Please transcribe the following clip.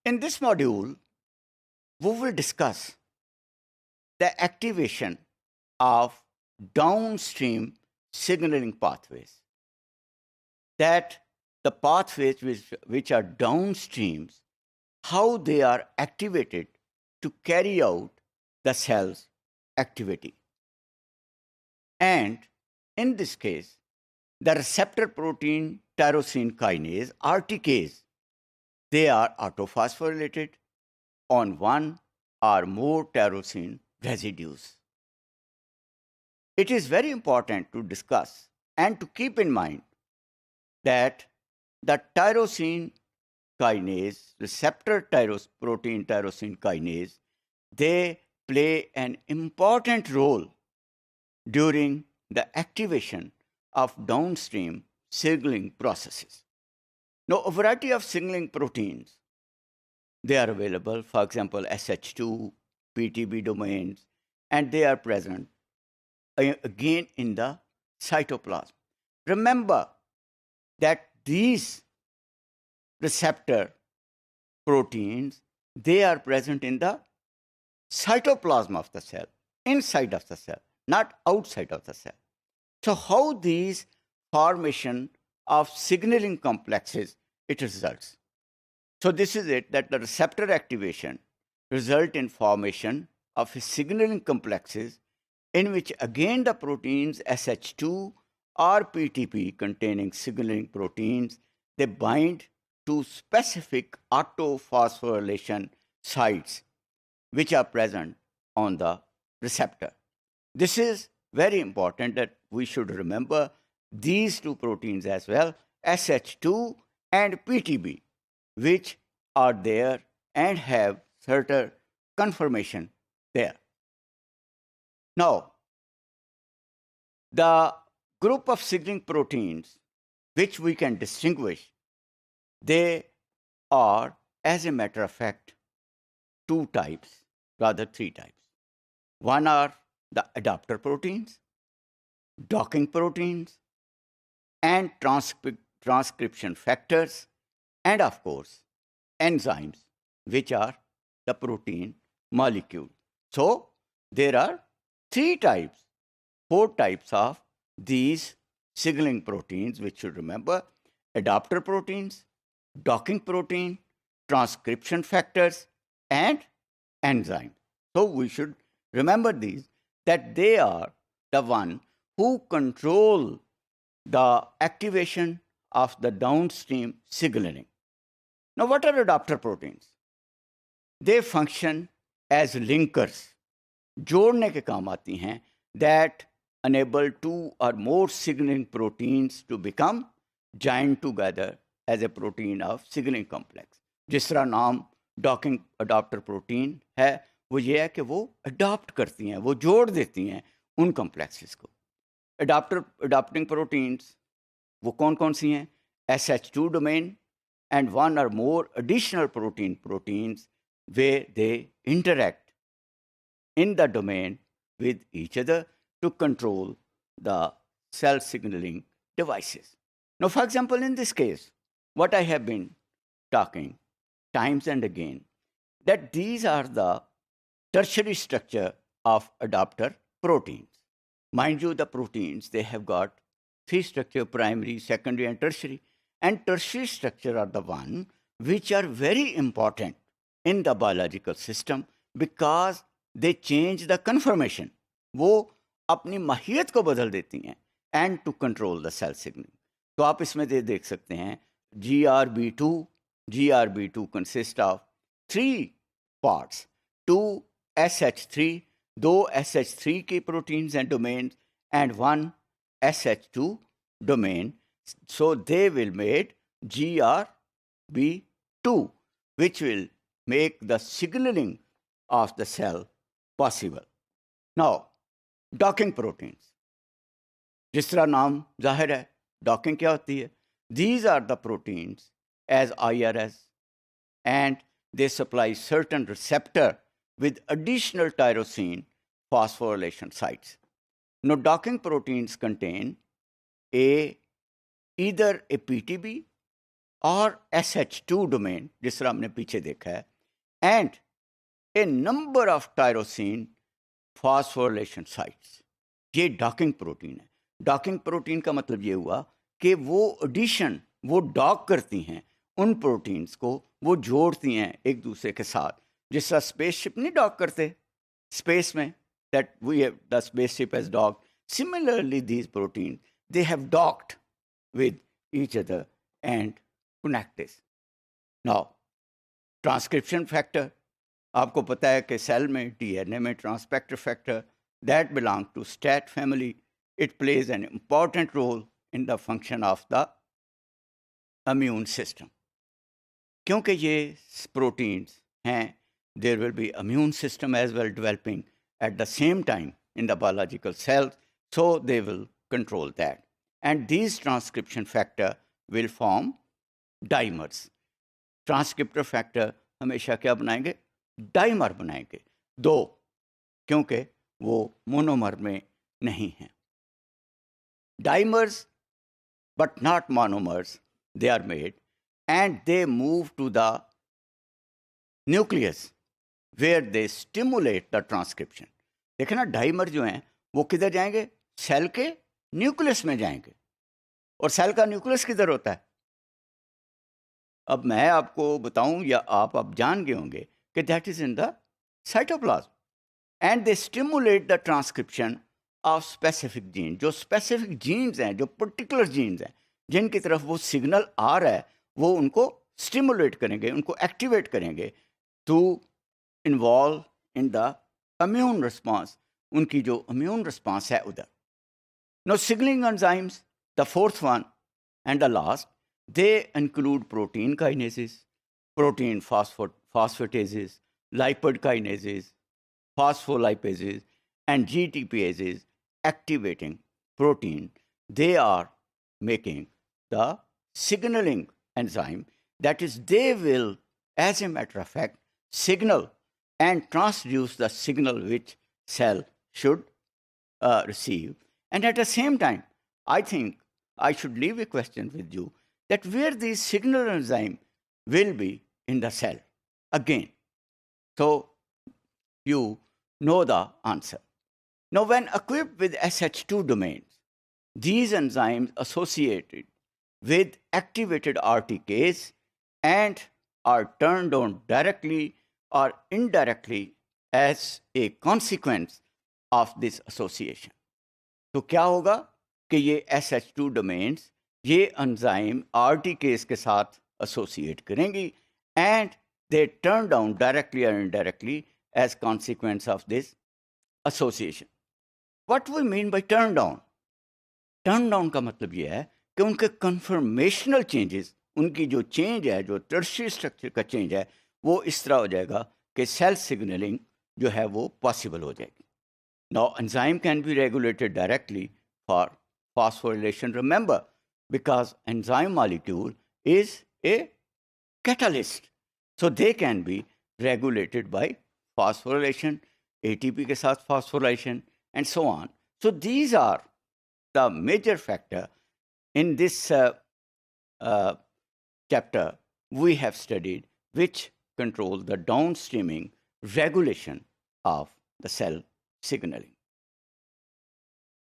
In this module, we will discuss the activation of downstream signaling pathways. That the pathways which are downstreams, how they are activated to carry out the cell's activity. And in this case, the receptor protein tyrosine kinase, RTKs, they are autophosphorylated on one or more tyrosine residues. It is very important to discuss and to keep in mind that the tyrosine kinase, receptor protein tyrosine kinase, they play an important role during the activation of downstream signaling processes. Now, a variety of signaling proteins, they are available, for example, SH2, PTB domains, and they are present again in the cytoplasm. Remember that these receptor proteins, they are present in the cytoplasm of the cell, inside of the cell, not outside of the cell. So how these formation of signaling complexes, it results. So this is it, that the receptor activation result in formation of signaling complexes in which again the proteins SH2 or PTP containing signaling proteins, they bind to specific autophosphorylation sites which are present on the receptor. This is very important that we should remember these two proteins as well, SH2 and PTB, which are there and have certain conformation there. Now, the group of signaling proteins which we can distinguish, they are, as a matter of fact, two types, rather three types. One are the adapter proteins, docking proteins, and transcription factors, and of course, enzymes, which are the protein molecule. So, there are four types of these signaling proteins, which you remember: adapter proteins, docking protein, transcription factors, and enzymes. So we should remember these, that they are the one who control the activation of the downstream signaling. Now, what are adapter proteins? They function as linkers, जोड़ने के काम आती हैं, that enable two or more signaling proteins to become joined together as a protein of signaling complex. जिस तरह नाम docking adapter protein है, वो ये है कि वो अडॉप्ट करती हैं, वो जोड़ देती हैं उन कॉम्प्लेक्सेस को. अडाप्टिंग प्रोटीन्स वो कौन कौन सी हैं? SH2 domain and one or more additional proteins where they interact in the domain with each other to control the cell signaling devices. Now, for example, in this case, what I have been talking times and again, that these are the tertiary structure of adapter proteins. Mind you, the proteins, they have got three structure: primary, secondary, and tertiary. And tertiary structure are the one which are very important in the biological system because they change the conformation. वो अपनी माहियत को बदल देती हैं and to control the cell signaling. तो आप इसमें देख सकते हैं GRB2 consists of three parts: 2 SH3, दो SH3 के proteins and domains, and one SH2 domain. So they will make GRB2, which will make the signaling of the cell possible. Now, docking proteins. जिस तरह नाम जाहिर है, docking क्या होती है? These are the proteins as IRS, and they supply certain receptor with additional tyrosine phosphorylation sites. Now, docking proteins contain either a PTB और SH2 domain जिस तरह हमने पीछे देखा है, and A number of tyrosine phosphorylation sites. ये docking protein है। Docking protein का मतलब ये हुआ कि वो एडिशन, वो डॉक करती हैं उन प्रोटीन्स को, वो जोड़ती हैं एक दूसरे के साथ, जिस तरह स्पेसशिप नहीं डॉक करते स्पेस में, that we have the spaceship has docked, similarly these protein they have docked with each other and connect this. Now, transcription factor, आपको पता है कि सेल में DNA में ट्रांसपेक्टर factor that belong to STAT family, it plays an important role in the function of the immune system. क्योंकि ये proteins हैं, there will be immune system as well developing at the same time in the biological cells, so they will control that. And these transcription factor will form dimers. Transcriptor factor हमेशा क्या बनाएंगे? Dimer बनाएंगे, दो, क्योंकि वो monomer में नहीं हैं. Dimers, but not monomers, they are made and they move to the nucleus where they stimulate the transcription. देखें ना, डाइमर जो हैं वो किधर जाएंगे? सेल के न्यूक्लियस में जाएंगे. और सेल का न्यूक्लियस किधर होता है? अब मैं आपको बताऊं या आप जान गए होंगे कि that is in the cytoplasm, and they stimulate the transcription of specific gene. जो स्पेसिफिक जीन्स हैं, जो पर्टिकुलर जीन्स हैं, जिनकी तरफ वो सिग्नल आ रहा है, वो उनको स्टिमुलेट करेंगे, उनको एक्टिवेट करेंगे to involve in the immune response. उनकी जो इम्यून रिस्पॉन्स है उधर. No signalling enzymes, the fourth one and the last, they include protein kinases, protein phosphatases, lipid kinases, phospholipases, and GTPases activating protein. They are making the signaling enzyme. That is, they will, as a matter of fact, signal and transduce the signal which cell should receive. And at the same time, I think I should leave a question with you, that where these signal enzyme will be in the cell again. So you know the answer. Now, when equipped with SH2 domains, these enzymes associated with activated RTKs and are turned on directly or indirectly as a consequence of this association. तो क्या होगा कि ये SH2 domains ये enzyme RTKs के साथ associate करेंगी and they turn down directly और indirectly as consequence of this association. What we mean by turn down? Turn down का मतलब ये है कि उनके कन्फर्मेशनल चेंजेस, उनकी जो चेंज है, जो टर्शियरी स्ट्रक्चर का चेंज है, वो इस तरह हो जाएगा कि सेल सिग्नलिंग जो है वो पॉसिबल हो जाएगी. Now enzyme can be regulated directly for phosphorylation. Remember, because enzyme molecule is a catalyst, so they can be regulated by phosphorylation, ATP के साथ phosphorylation, and so on. So these are the major factor in this chapter we have studied, which control the downstreaming regulation of the cell signaling.